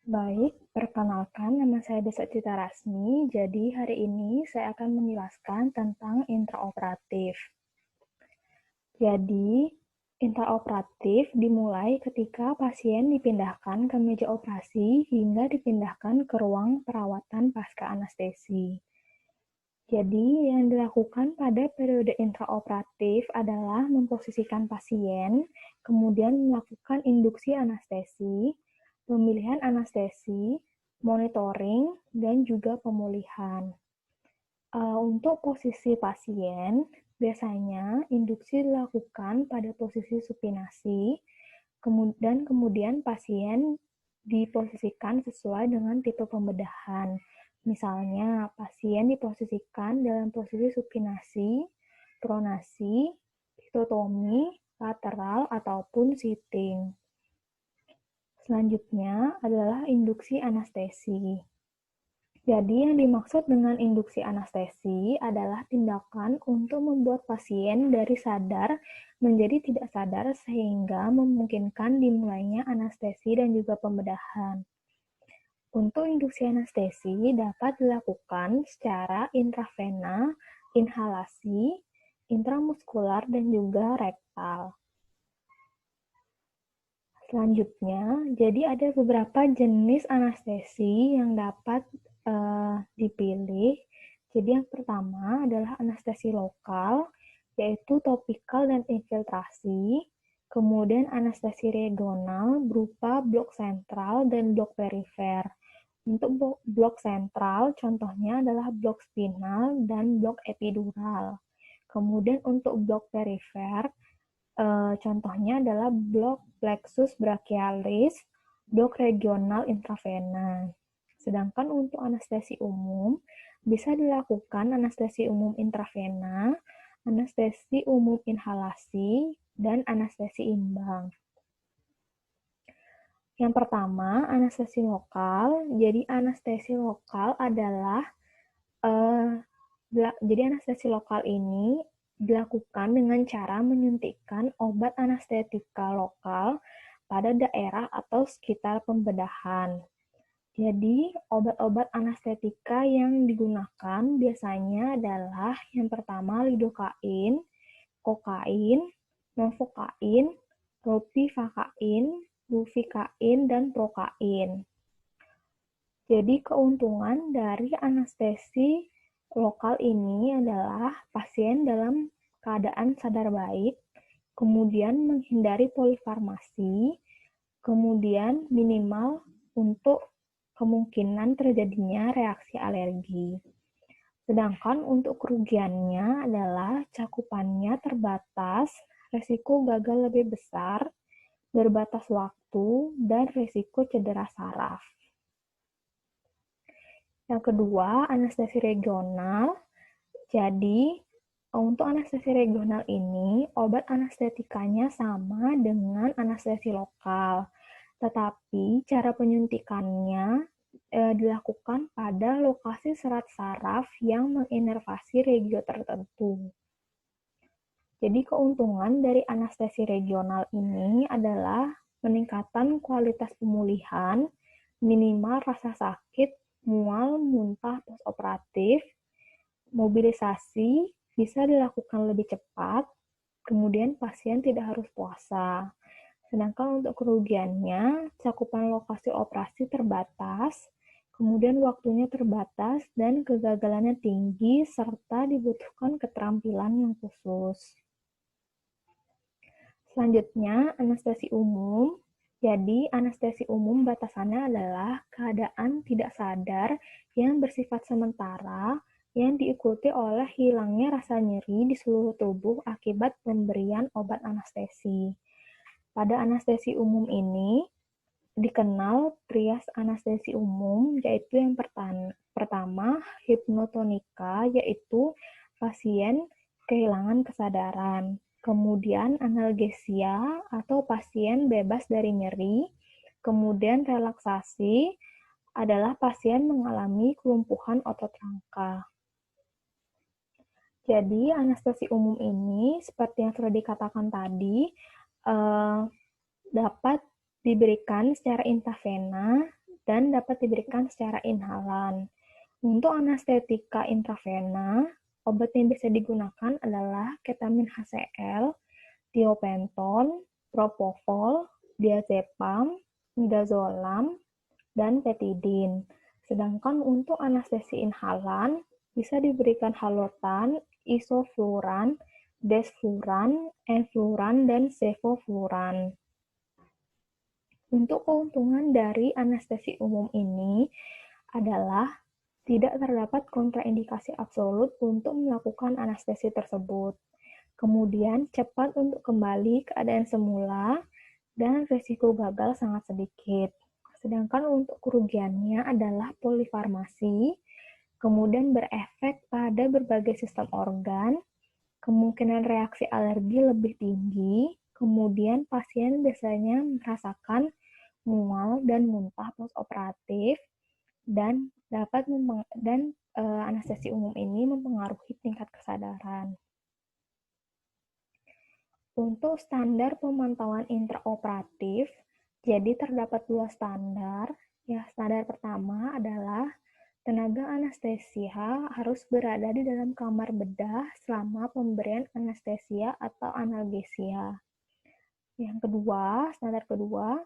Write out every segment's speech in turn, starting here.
Baik, perkenalkan nama saya Desa Cita Rasmi. Jadi hari ini saya akan menjelaskan tentang intraoperatif. Jadi, intraoperatif dimulai ketika pasien dipindahkan ke meja operasi hingga dipindahkan ke ruang perawatan pasca anestesi. Jadi, yang dilakukan pada periode intraoperatif adalah memposisikan pasien, kemudian melakukan induksi anestesi, pemilihan anestesi, monitoring, dan juga pemulihan. Untuk posisi pasien, biasanya induksi dilakukan pada posisi supinasi, dan kemudian pasien diposisikan sesuai dengan tipe pembedahan. Misalnya, pasien diposisikan dalam posisi supinasi, pronasi, litotomi, lateral, ataupun sitting. Selanjutnya adalah induksi anestesi. Jadi yang dimaksud dengan induksi anestesi adalah tindakan untuk membuat pasien dari sadar menjadi tidak sadar sehingga memungkinkan dimulainya anestesi dan juga pembedahan. Untuk induksi anestesi dapat dilakukan secara intravena, inhalasi, intramuskular, dan juga rektal. Selanjutnya, jadi ada beberapa jenis anestesi yang dapat dipilih. Jadi yang pertama adalah anestesi lokal, yaitu topikal dan infiltrasi. Kemudian anestesi regional berupa blok sentral dan blok perifer. Untuk blok sentral, contohnya adalah blok spinal dan blok epidural. Kemudian untuk blok perifer, contohnya adalah blok plexus brachialis, blok regional intravena. Sedangkan untuk anestesi umum, bisa dilakukan anestesi umum intravena, anestesi umum inhalasi, dan anestesi imbang. Yang pertama, anestesi lokal. Jadi anestesi lokal adalah anestesi lokal ini dilakukan dengan cara menyuntikkan obat anestetika lokal pada daerah atau sekitar pembedahan. Jadi, obat-obat anestetika yang digunakan biasanya adalah yang pertama lidokain, kokain, novokain, propivakain, bupivacain, dan prokain. Jadi, keuntungan dari anestesi lokal ini adalah pasien dalam keadaan sadar baik, kemudian menghindari polifarmasi, kemudian minimal untuk kemungkinan terjadinya reaksi alergi. Sedangkan untuk kerugiannya adalah cakupannya terbatas, resiko gagal lebih besar, berbatas waktu, dan risiko cedera saraf. Yang kedua, anestesi regional. Jadi, untuk anestesi regional ini, obat anestetikanya sama dengan anestesi lokal, tetapi cara penyuntikannya dilakukan pada lokasi serat saraf yang menginervasi regio tertentu. Jadi keuntungan dari anestesi regional ini adalah peningkatan kualitas pemulihan, minimal rasa sakit, mual, muntah postoperatif, mobilisasi bisa dilakukan lebih cepat, kemudian pasien tidak harus puasa. Sedangkan untuk kerugiannya, cakupan lokasi operasi terbatas, kemudian waktunya terbatas, dan kegagalannya tinggi, serta dibutuhkan keterampilan yang khusus. Selanjutnya, anestesi umum. Jadi, anestesi umum batasannya adalah keadaan tidak sadar yang bersifat sementara yang diikuti oleh hilangnya rasa nyeri di seluruh tubuh akibat pemberian obat anestesi. Pada anestesi umum ini dikenal trias anestesi umum, yaitu yang pertama hipnotonika, yaitu pasien kehilangan kesadaran. Kemudian analgesia atau pasien bebas dari nyeri. Kemudian relaksasi adalah pasien mengalami kelumpuhan otot rangka. Jadi anestesi umum ini seperti yang sudah dikatakan tadi dapat diberikan secara intravena dan dapat diberikan secara inhalan. Untuk anestetika intravena, obat yang bisa digunakan adalah ketamin HCl, tiopenton, propofol, diazepam, midazolam, dan petidin. Sedangkan untuk anestesi inhalan, bisa diberikan halotan, isofluran, desfluran, enfluran, dan sevofluran. Untuk keuntungan dari anestesi umum ini adalah tidak terdapat kontraindikasi absolut untuk melakukan anestesi tersebut. Kemudian cepat untuk kembali keadaan semula dan risiko gagal sangat sedikit. Sedangkan untuk kerugiannya adalah polifarmasi, kemudian berefek pada berbagai sistem organ, kemungkinan reaksi alergi lebih tinggi, kemudian pasien biasanya merasakan mual dan muntah postoperatif, dan anestesi umum ini mempengaruhi tingkat kesadaran. Untuk standar pemantauan intraoperatif, jadi terdapat dua standar. Ya, standar pertama adalah tenaga anestesia harus berada di dalam kamar bedah selama pemberian anestesia atau analgesia. Yang kedua, standar kedua,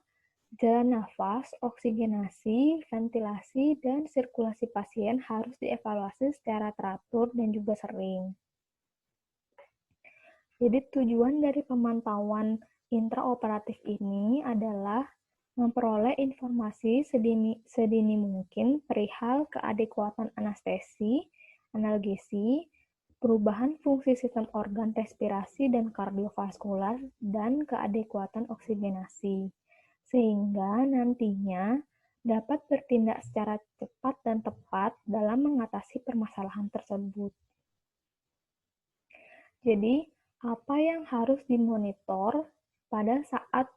jalan nafas, oksigenasi, ventilasi, dan sirkulasi pasien harus dievaluasi secara teratur dan juga sering. Jadi tujuan dari pemantauan intraoperatif ini adalah memperoleh informasi sedini mungkin perihal keadekuatan anestesi, analgesi, perubahan fungsi sistem organ respirasi dan kardiovaskular, dan keadekuatan oksigenasi, sehingga nantinya dapat bertindak secara cepat dan tepat dalam mengatasi permasalahan tersebut. Jadi, apa yang harus dimonitor pada saat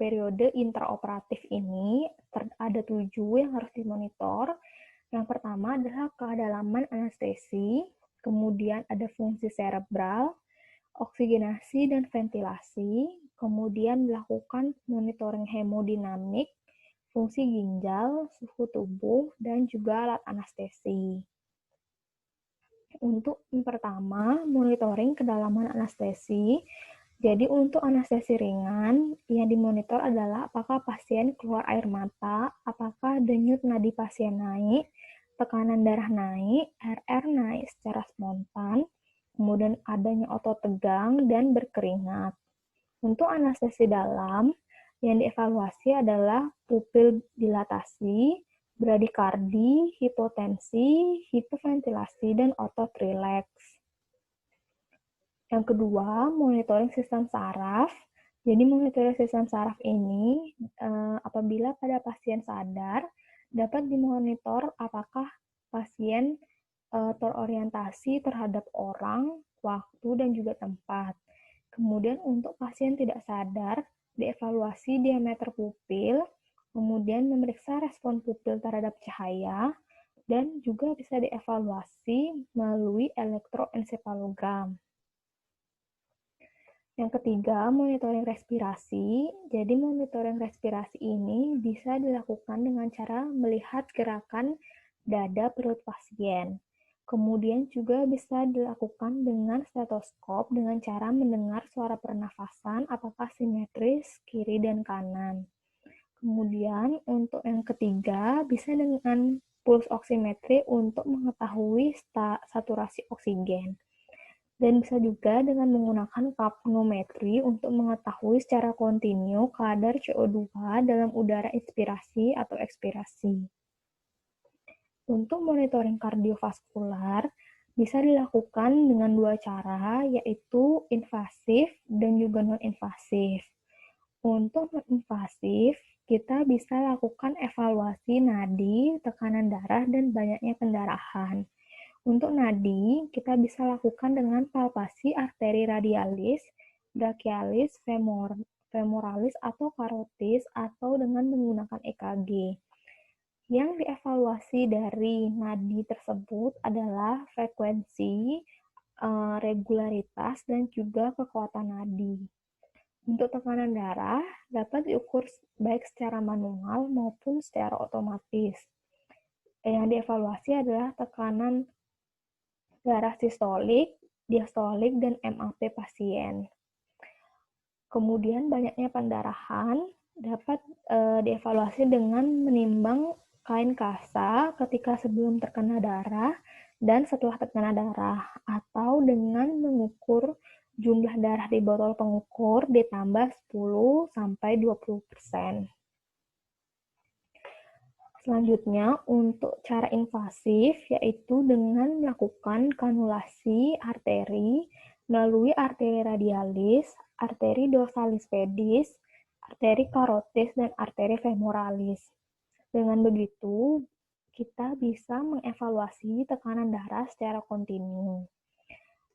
periode intraoperatif ini, ada 7 yang harus dimonitor. Yang pertama adalah kedalaman anestesi, kemudian ada fungsi cerebral, oksigenasi dan ventilasi, kemudian melakukan monitoring hemodinamik, fungsi ginjal, suhu tubuh, dan juga alat anestesi. Untuk yang pertama, monitoring kedalaman anestesi. Jadi untuk anestesi ringan, yang dimonitor adalah apakah pasien keluar air mata, apakah denyut nadi pasien naik, tekanan darah naik, RR naik secara spontan, kemudian adanya otot tegang dan berkeringat. Untuk anestesi dalam, yang dievaluasi adalah pupil dilatasi, bradikardi, hipotensi, hipoventilasi, dan otot rileks. Yang kedua, monitoring sistem saraf. Jadi monitoring sistem saraf ini apabila pada pasien sadar, dapat dimonitor apakah pasien terorientasi terhadap orang, waktu, dan juga tempat. Kemudian untuk pasien tidak sadar, dievaluasi diameter pupil, kemudian memeriksa respon pupil terhadap cahaya, dan juga bisa dievaluasi melalui elektroensefalogram. Yang ketiga, monitoring respirasi. Jadi monitoring respirasi ini bisa dilakukan dengan cara melihat gerakan dada perut pasien. Kemudian juga bisa dilakukan dengan stetoskop dengan cara mendengar suara pernafasan apakah simetris kiri dan kanan. Kemudian untuk yang ketiga bisa dengan pulse oximetry untuk mengetahui saturasi oksigen. Dan bisa juga dengan menggunakan kapnometri untuk mengetahui secara kontinu kadar CO2 dalam udara inspirasi atau ekspirasi. Untuk monitoring kardiovaskular, bisa dilakukan dengan dua cara, yaitu invasif dan juga non-invasif. Untuk non-invasif, kita bisa lakukan evaluasi nadi, tekanan darah, dan banyaknya pendarahan. Untuk nadi, kita bisa lakukan dengan palpasi arteri radialis, brachialis, femoralis, atau karotis, atau dengan menggunakan EKG. Yang dievaluasi dari nadi tersebut adalah frekuensi, regularitas, dan juga kekuatan nadi. Untuk tekanan darah dapat diukur baik secara manual maupun secara otomatis. Yang dievaluasi adalah tekanan darah sistolik, diastolik, dan MAP pasien. Kemudian banyaknya pendarahan dapat dievaluasi dengan menimbang kain kasa ketika sebelum terkena darah dan setelah terkena darah, atau dengan mengukur jumlah darah di botol pengukur ditambah 10-20%. Selanjutnya, untuk cara invasif, yaitu dengan melakukan kanulasi arteri melalui arteri radialis, arteri dorsalis pedis, arteri karotis, dan arteri femoralis. Dengan begitu, kita bisa mengevaluasi tekanan darah secara kontinu.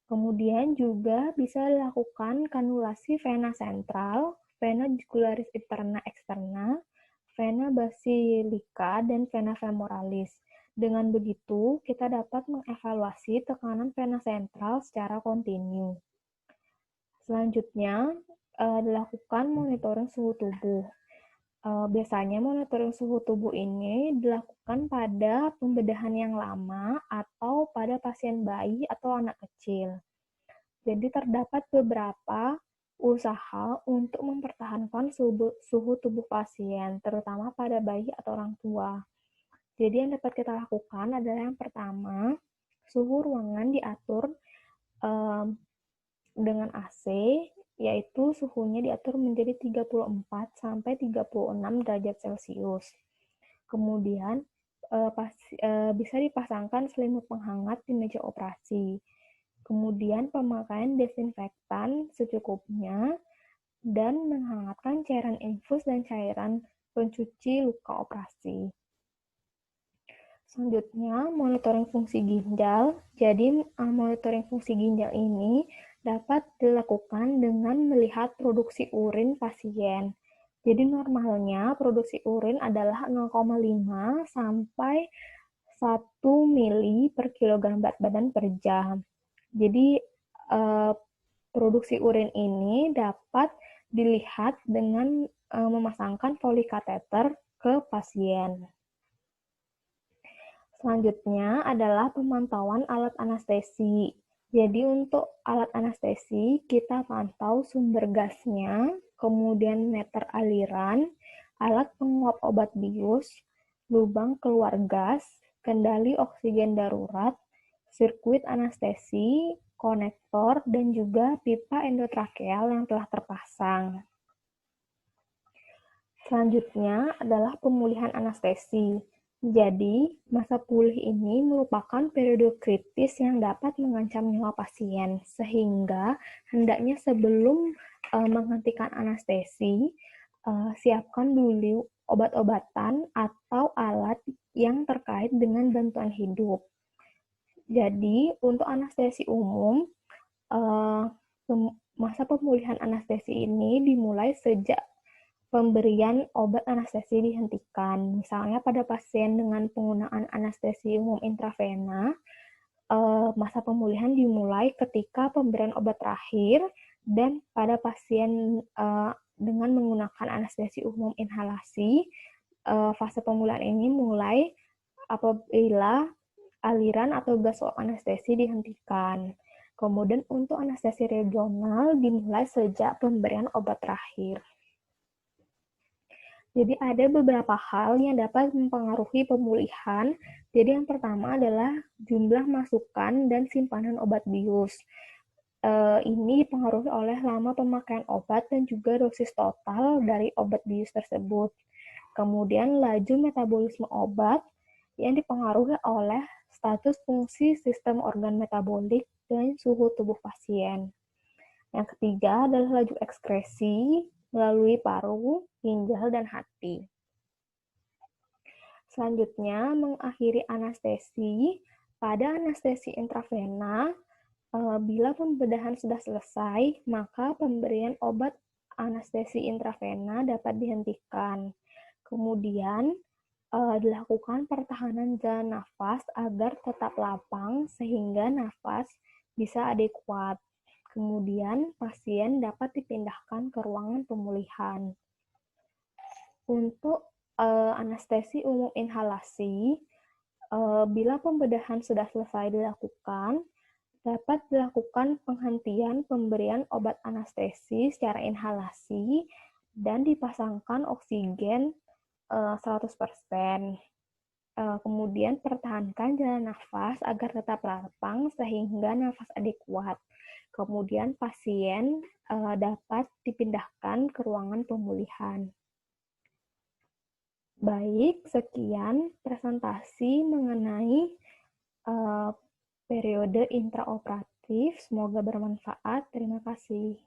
Kemudian juga bisa dilakukan kanulasi vena sentral, vena jugularis interna externa, vena basilika, dan vena femoralis. Dengan begitu, kita dapat mengevaluasi tekanan vena sentral secara kontinu. Selanjutnya, dilakukan monitoring suhu tubuh. Biasanya monitoring suhu tubuh ini dilakukan pada pembedahan yang lama atau pada pasien bayi atau anak kecil. Jadi terdapat beberapa usaha untuk mempertahankan suhu tubuh pasien, terutama pada bayi atau orang tua. Jadi yang dapat kita lakukan adalah yang pertama, suhu ruangan diatur dengan AC, yaitu suhunya diatur menjadi 34-36 derajat Celcius. Kemudian bisa dipasangkan selimut penghangat di meja operasi. Kemudian pemakaian desinfektan secukupnya dan menghangatkan cairan infus dan cairan pencuci luka operasi. Selanjutnya, monitoring fungsi ginjal. Jadi, monitoring fungsi ginjal ini dapat dilakukan dengan melihat produksi urin pasien. Jadi, normalnya produksi urin adalah 0,5 sampai 1 mili per kilogram berat badan per jam. Jadi, produksi urin ini dapat dilihat dengan memasangkan polikateter ke pasien. Selanjutnya adalah pemantauan alat anestesi. Jadi untuk alat anestesi, kita pantau sumber gasnya, kemudian meter aliran, alat penguap obat bius, lubang keluar gas, kendali oksigen darurat, sirkuit anestesi, konektor, dan juga pipa endotrakeal yang telah terpasang. Selanjutnya adalah pemulihan anestesi. Jadi, masa pulih ini merupakan periode kritis yang dapat mengancam nyawa pasien, sehingga hendaknya sebelum menghentikan anestesi, siapkan dulu obat-obatan atau alat yang terkait dengan bantuan hidup. Jadi, untuk anestesi umum, masa pemulihan anestesi ini dimulai sejak pemberian obat anestesi dihentikan. Misalnya pada pasien dengan penggunaan anestesi umum intravena, masa pemulihan dimulai ketika pemberian obat terakhir, dan pada pasien dengan menggunakan anestesi umum inhalasi, fase pemulihan ini mulai apabila aliran atau gas swab anestesi dihentikan. Kemudian untuk anestesi regional dimulai sejak pemberian obat terakhir. Jadi ada beberapa hal yang dapat mempengaruhi pemulihan. Jadi yang pertama adalah jumlah masukan dan simpanan obat bius. Ini dipengaruhi oleh lama pemakaian obat dan juga dosis total dari obat bius tersebut. Kemudian laju metabolisme obat yang dipengaruhi oleh status fungsi sistem organ metabolik dan suhu tubuh pasien. Yang ketiga adalah laju ekskresi melalui paru, ginjal, dan hati. Selanjutnya, mengakhiri anestesi. Pada anestesi intravena, bila pembedahan sudah selesai, maka pemberian obat anestesi intravena dapat dihentikan. Kemudian, dilakukan pertahanan jalan nafas agar tetap lapang sehingga nafas bisa adekuat. Kemudian pasien dapat dipindahkan ke ruangan pemulihan. Untuk anestesi umum inhalasi, bila pembedahan sudah selesai dilakukan, dapat dilakukan penghentian pemberian obat anestesi secara inhalasi dan dipasangkan oksigen 100%. Kemudian pertahankan jalan nafas agar tetap lapang sehingga nafas adekuat. Kemudian pasien dapat dipindahkan ke ruangan pemulihan. Baik, sekian presentasi mengenai periode intraoperatif. Semoga bermanfaat. Terima kasih.